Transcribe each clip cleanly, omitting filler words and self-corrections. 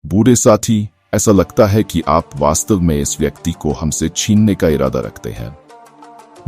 बूढ़े साथी, ऐसा लगता है कि आप वास्तव में इस व्यक्ति को हमसे छीनने का इरादा रखते हैं।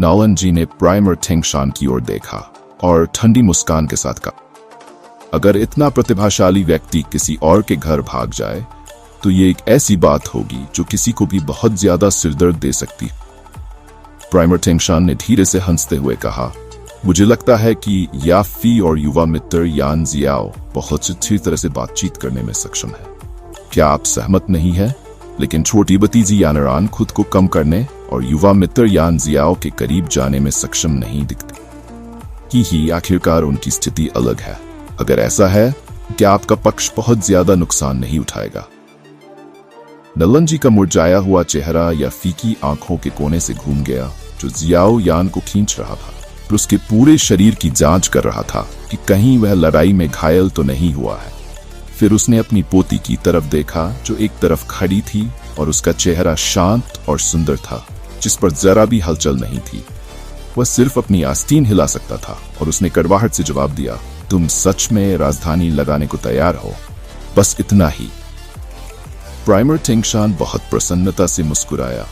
नॉलन जी ने प्राइमर टेंगशान की ओर देखा और ठंडी मुस्कान के साथ कहा, अगर इतना प्रतिभाशाली व्यक्ति किसी और के घर भाग जाए तो ये एक ऐसी बात होगी जो किसी को भी बहुत ज्यादा सिरदर्द दे सकती है। प्राइमर टेंगशान ने धीरे से हंसते हुए कहा, मुझे लगता है कि याफी और युवा मित्र यान जियाओ बहुत अच्छी तरह से बातचीत करने में सक्षम है। क्या आप सहमत नहीं है? लेकिन छोटी भतीजी यानरान खुद को कम करने और युवा मित्र यान जियाओ के करीब जाने में सक्षम नहीं दिखती। ही आखिरकार उनकी स्थिति अलग है। अगर ऐसा है, क्या आपका पक्ष बहुत ज्यादा नुकसान नहीं उठाएगा? नलन जी का मुरझाया हुआ चेहरा या फीकी आंखों के कोने से घूम गया जो जियाओ यान को खींच रहा था, और उसके पूरे शरीर की जांच कर रहा था कि कहीं वह लड़ाई में घायल तो नहीं हुआ है। फिर उसने अपनी पोती की तरफ देखा जो एक तरफ खड़ी थी और उसका चेहरा शांत और सुंदर था, जिस पर जरा भी हलचल नहीं थी। वह सिर्फ अपनी आस्तीन हिला सकता था और उसने कड़वाहट से जवाब दिया, तुम सच में राजधानी लगाने को तैयार हो? बस इतना ही। प्राइमर टेंगशान बहुत प्रसन्नता से मुस्कुराया।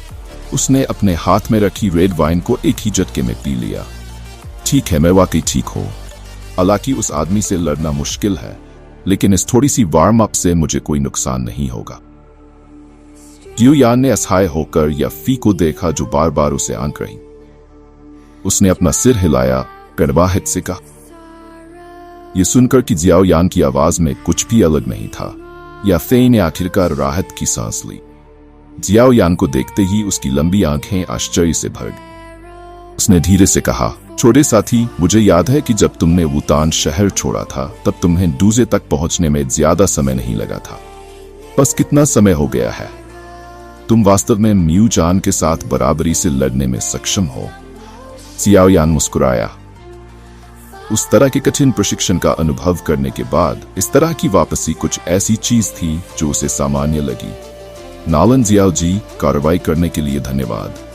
उसने अपने हाथ में रखी रेड वाइन को एक ही झटके में पी लिया। ठीक है, मैं वाकई ठीक हूं। हालांकि उस आदमी से लड़ना मुश्किल है, लेकिन इस थोड़ी सी वार्म अप से मुझे कोई नुकसान नहीं होगा। यू यान ने असहाय होकर याफी को देखा जो बार बार उसे आंक रही। उसने अपना सिर हिलाया, कड़वाहट से कहा। यह सुनकर कि जियाओ यान की आवाज में कुछ भी अलग नहीं था, याफे ने आखिरकार राहत की सांस ली। जियाओ यान को देखते ही उसकी लंबी आंखें आश्चर्य से भर गईं। उसने धीरे से कहा, छोटे साथी, मुझे याद है कि जब तुमने वुतान शहर छोड़ा था तब तुम्हें डूजे तक पहुंचने में ज्यादा समय नहीं लगा था। बस कितना समय हो गया है? तुम वास्तव में म्यू जान के साथ बराबरी से लड़ने में सक्षम हो। जियाओ यान मुस्कुराया। उस तरह के कठिन प्रशिक्षण का अनुभव करने के बाद इस तरह की वापसी कुछ ऐसी चीज थी जो उसे सामान्य लगी। नॉलन जियाओ जी, कार्रवाई करने के लिए धन्यवाद।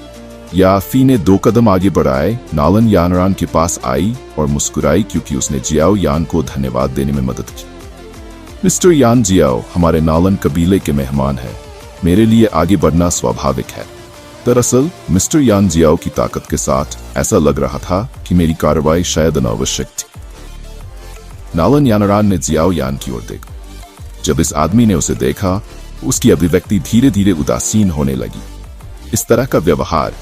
याफी ने 2 कदम आगे बढ़ाए। नॉलन यानरान के पास आई और मुस्कुराई क्योंकि उसने जियाओ यान को धन्यवाद देने में मदद की। मिस्टर यान जियाओ हमारे नॉलन कबीले के मेहमान हैं। मेरे लिए आगे बढ़ना स्वाभाविक है। दरअसल मिस्टर यान जियाओ की ताकत के साथ ऐसा लग रहा था कि मेरी कार्रवाई शायद अनावश्यक थी। नॉलन यानरान ने जियाओ यान की ओर देखा। जब इस आदमी ने उसे देखा, उसकी अभिव्यक्ति धीरे धीरे उदासीन होने लगी। इस तरह का व्यवहार,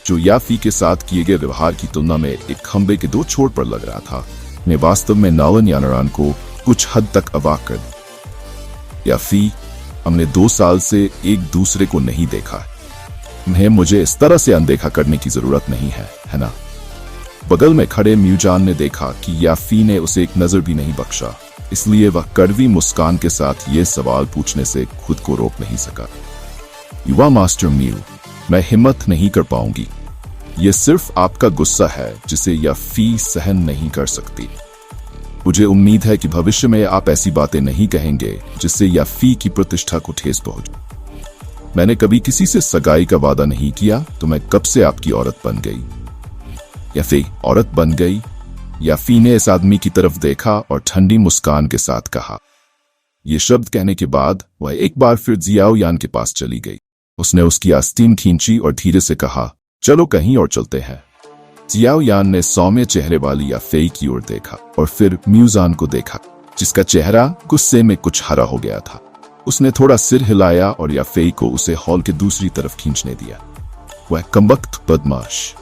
जो याफी के साथ किए गए व्यवहार की तुलना में एक खंबे के 2 छोर पर लग रहा था, ने वास्तव में नॉलन यानरान को कुछ हद तक अवाक कर दिया। याफी, हमने 2 साल से एक दूसरे को नहीं देखा। तुम्हें मुझे इस तरह से अनदेखा करने की जरूरत नहीं है ना? बगल में खड़े म्यूजान ने देखा कि याफी ने उसे एक नजर भी नहीं बख्शा, इसलिए वह कड़वी मुस्कान के साथ ये सवाल पूछने से खुद को रोक नहीं सका। युवा मास्टर म्यू, मैं हिम्मत नहीं कर पाऊंगी। यह सिर्फ आपका गुस्सा है जिसे याफी सहन नहीं कर सकती। मुझे उम्मीद है कि भविष्य में आप ऐसी बातें नहीं कहेंगे जिससे याफी की प्रतिष्ठा को ठेस पहुंचे। मैंने कभी किसी से सगाई का वादा नहीं किया, तो मैं कब से आपकी औरत बन गई? याफी औरत बन गई? याफी ने इस आदमी की तरफ देखा और ठंडी मुस्कान के साथ कहा। ये शब्द कहने के बाद वह एक बार फिर जियाओ यान के पास चली गई। उसने उसकी आस्तीन खींची और धीरे से कहा, चलो कहीं और चलते हैं। जियाओ यान ने सौम्य चेहरे वाली याफे की ओर देखा और फिर म्यूजान को देखा, जिसका चेहरा गुस्से में कुछ हरा हो गया था। उसने थोड़ा सिर हिलाया और याफे को उसे हॉल के दूसरी तरफ खींचने दिया। वह कमबख्त बदमाश।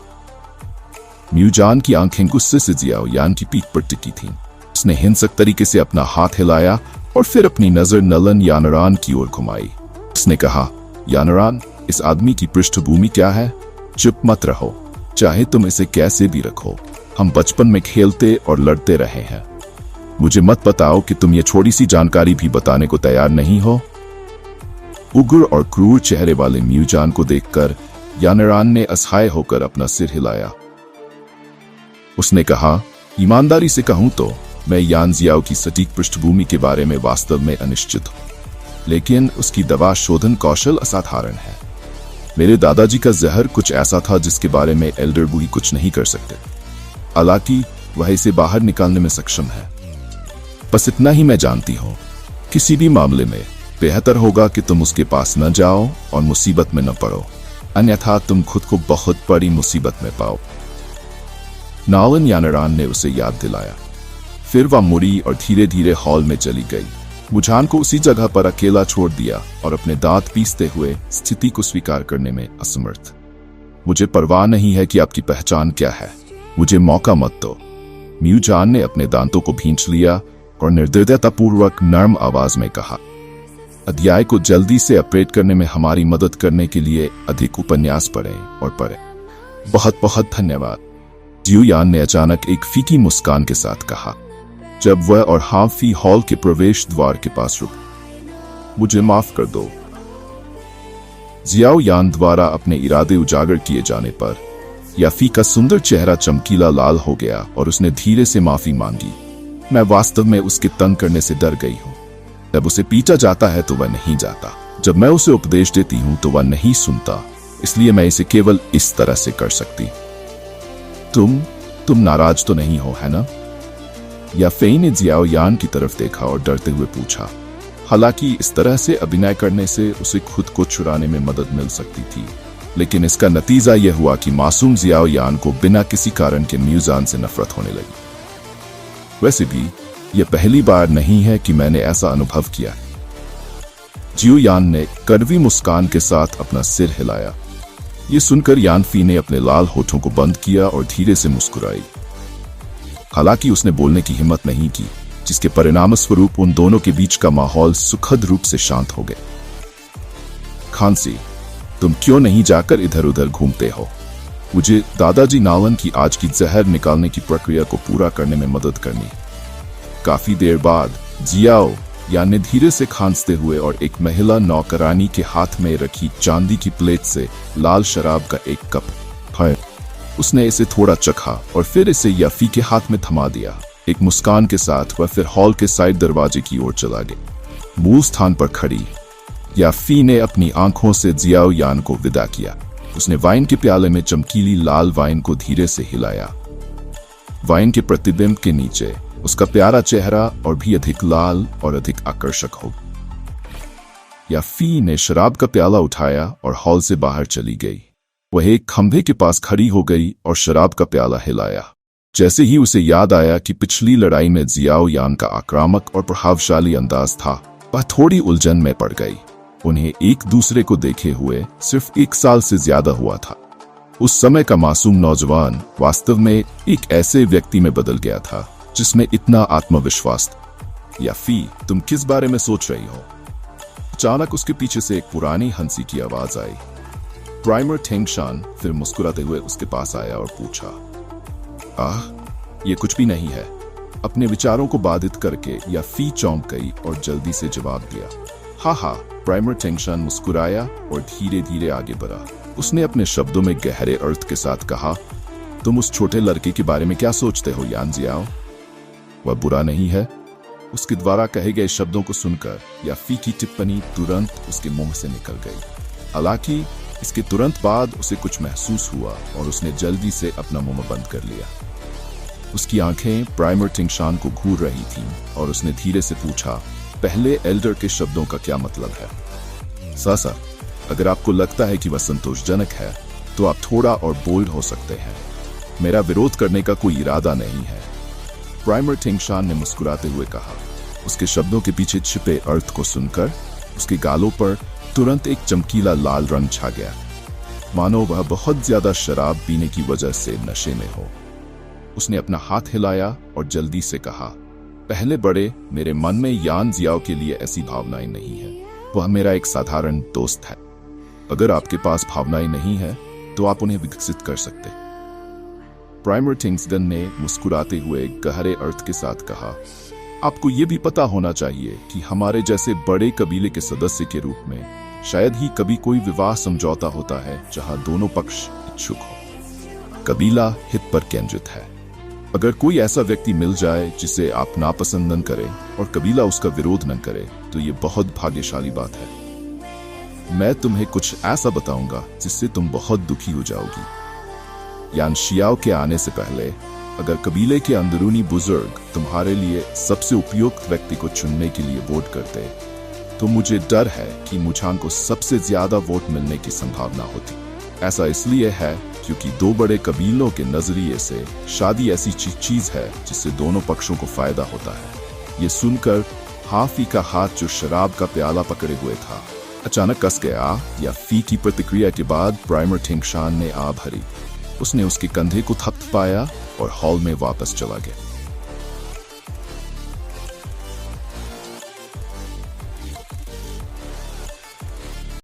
म्यूजान की आंखें गुस्से से जियाओ यान की पीठ पर टिकी थीं। उसने हिंसक तरीके से अपना हाथ हिलाया और फिर अपनी नजर नलन यानरान की ओर घुमाई। उसने कहा, यानरान, इस आदमी की पृष्ठभूमि क्या है? चुप मत रहो, चाहे तुम इसे कैसे भी रखो। हम बचपन में खेलते और लड़ते रहे हैं। मुझे मत बताओ कि तुम ये छोटी सी जानकारी भी बताने को तैयार नहीं हो। उग्र और क्रूर चेहरे वाले म्यूजान को देखकर यानरान ने असहाय होकर अपना सिर हिलाया। उसने कहा, ईमानदारी से कहूं तो मैं यान जियाओ की सटीक पृष्ठभूमि के बारे में वास्तव में अनिश्चित हूं, लेकिन उसकी दवा शोधन कौशल असाधारण है। मेरे दादाजी का जहर कुछ ऐसा था जिसके बारे में एल्डर बुई कुछ नहीं कर सकते। हालांकि वह इसे बाहर निकालने में सक्षम है। बस इतना ही मैं जानती हूँ। किसी भी मामले में बेहतर होगा कि तुम उसके पास न जाओ और मुसीबत में न पड़ो, अन्यथा तुम खुद को बहुत बड़ी मुसीबत में पाओ। नॉलन यानरान ने उसे याद दिलाया। फिर वह मुड़ी और धीरे धीरे हॉल में चली गई। वुझान को उसी जगह पर अकेला छोड़ दिया और अपने दांत पीसते हुए स्थिति को स्वीकार करने में असमर्थ। मुझे परवाह नहीं है कि आपकी पहचान क्या है, मुझे मौका मत दो। म्यूजान ने अपने दांतों को भींच लिया और निर्दयतापूर्वक नर्म आवाज में कहा, अध्याय को जल्दी से अपडेट करने में हमारी मदद करने के लिए अधिक उपन्यास पढ़ें और पढ़ें। बहुत बहुत धन्यवाद, जियोयान ने अचानक एक फीकी मुस्कान के साथ कहा जब वह और हाफी हॉल के प्रवेश द्वार के पास रुके। मुझे माफ कर दो। जियाओयान द्वारा अपने इरादे उजागर किए जाने पर याफी का सुंदर चेहरा चमकीला लाल हो गया और उसने धीरे से माफी मांगी। मैं वास्तव में उसके तंग करने से डर गई हूं। जब उसे पीटा जाता है तो वह नहीं जाता, जब मैं उसे उपदेश देती हूं तो वह नहीं सुनता, इसलिए मैं इसे केवल इस तरह से कर सकती। तुम नाराज तो नहीं हो, है ना? याफेई ने जियाओयान की तरफ देखा और डरते हुए पूछा। हालांकि इस तरह से अभिनय करने से उसे खुद को छुड़ाने में मदद मिल सकती थी, लेकिन इसका नतीजा यह हुआ कि मासूम जियाओयान को बिना किसी कारण के म्यूजान से नफरत होने लगी। वैसे भी यह पहली बार नहीं है कि मैंने ऐसा अनुभव किया। जियोयान ने कड़वी मुस्कान के साथ अपना सिर हिलाया। ये सुनकर यानफी ने अपने लाल होठों को बंद किया और धीरे से मुस्कुराई। हालांकि उसने बोलने की हिम्मत नहीं की, जिसके परिणामस्वरूप उन दोनों के बीच का माहौल सुखद रूप से शांत हो गया। खांसी, तुम क्यों नहीं जाकर इधर उधर घूमते हो? मुझे दादाजी नालन की आज की जहर निकालने की प्रक्रिया को पूरा करने में मदद करनी। काफी देर बाद जियाओ यान ने धीरे से खांसते हुए और एक महिला नौकरानी के हाथ में रखी चांदी की प्लेट से लाल शराब का एक कप है। उसने इसे थोड़ा चखा और फिर इसे याफी के हाथ में थमा दिया। एक मुस्कान के साथ वह फिर हॉल के साइड दरवाजे की ओर चला गया। मूल स्थान पर खड़ी याफी ने अपनी आंखों से जियाओयान को विदा किया। उसने वाइन के प्याले में चमकीली लाल वाइन को धीरे से हिलाया। वाइन के प्रतिबिंब के नीचे उसका प्यारा चेहरा और भी अधिक लाल और अधिक आकर्षक हो। याफी ने शराब का प्याला उठाया और हॉल से बाहर चली गई। वह एक खंभे के पास खड़ी हो गई और शराब का प्याला हिलाया। जैसे ही उसे याद आया कि पिछली लड़ाई में जियाओयान का आक्रामक और प्रभावशाली अंदाज था, वह थोड़ी उलझन में पड़ गई। उन्हें एक दूसरे को देखे हुए सिर्फ 1 साल से ज्यादा हुआ था। उस समय का मासूम नौजवान वास्तव में एक ऐसे व्यक्ति में बदल गया था जिसमें इतना आत्मविश्वास था। याफी, तुम किस बारे में सोच रही हो? अचानक उसके पीछे से एक पुरानी हंसी की आवाज आई। प्राइमर टेंगशान फिर मुस्कुराते हुए उसके पास आया और पूछा, ये कुछ भी नहीं है। अपने विचारों को बाधित करके याफी चौंक गई और जल्दी से जवाब दिया, हाँ। प्राइमर टेंगशान मुस्कुराया और धीरे धीरे आगे बढ़ा। उसने अपने शब्दों में गहरे अर्थ के साथ कहा, तुम उस छोटे लड़के के बारे में क्या सोचते हो यान जियाओ? वह बुरा नहीं है। उसके द्वारा कहे गए शब्दों को सुनकर याफी की टिप्पणी तुरंत उसके मुंह से निकल गई। हालांकि इसके तुरंत बाद उसे कुछ महसूस हुआ और उसने जल्दी से अपना मुंह बंद कर लिया। उसकी आंखें प्राइमर टेंगशान को घूर रही थीं और उसने धीरे से पूछा, पहले एल्डर के शब्दों का क्या मतलब है? सासा, अगर आपको लगता है कि वह संतोषजनक है तो आप थोड़ा और बोल्ड हो सकते हैं। मेरा विरोध करने का कोई इरादा नहीं है, प्राइमर टेंगशान ने मुस्कुराते हुए कहा। उसके शब्दों के पीछे छिपे अर्थ को सुनकर उसके गालों पर तुरंत एक चमकीला लाल रंग छा गया, मानो वह बहुत ज्यादा शराब पीने की वजह से नशे में हो। उसने अपना हाथ हिलाया और जल्दी से कहा, पहले बड़े, मेरे मन में यान जियाओ के लिए ऐसी भावनाएं नहीं है। वह मेरा एक साधारण दोस्त है। अगर आपके पास भावनाएं नहीं है तो आप उन्हें विकसित कर सकते। प्राइमर टेंगशान ने मुस्कुराते हुए गहरे अर्थ के साथ कहा, आपको यह भी पता होना चाहिए कि हमारे जैसे बड़े कबीले के सदस्य के रूप में शायद ही कभी कोई विवाह समझौता होता है जहां दोनों पक्ष इच्छुक हो। कबीला हित पर केंद्रित है। अगर कोई ऐसा व्यक्ति मिल जाए जिसे आप नापसंद न करें और कबीला उसका विरोध न करे तो ये बहुत भाग्यशाली बात है। मैं तुम्हें कुछ ऐसा बताऊंगा जिससे तुम बहुत दुखी हो जाओगी। यान शियाओ के आने से पहले अगर कबीले के अंदरूनी बुजुर्ग तुम्हारे लिए सबसे उपयुक्त व्यक्ति को चुनने के लिए वोट करते तो मुझे डर है कि मुझांग को सबसे ज्यादा वोट मिलने की संभावना होती। ऐसा इसलिए है क्योंकि दो बड़े कबीलों के नजरिए से शादी ऐसी चीज है जिससे दोनों पक्षों को फायदा होता है। ये सुनकर हाफी का हाथ जो शराब का प्याला पकड़े हुए था अचानक कस गया। या फी की प्रतिक्रिया के बाद प्राइमर टिंगशान ने आ भरी। उसने उसके कंधे को थपथपाया और हॉल में वापस चला गया।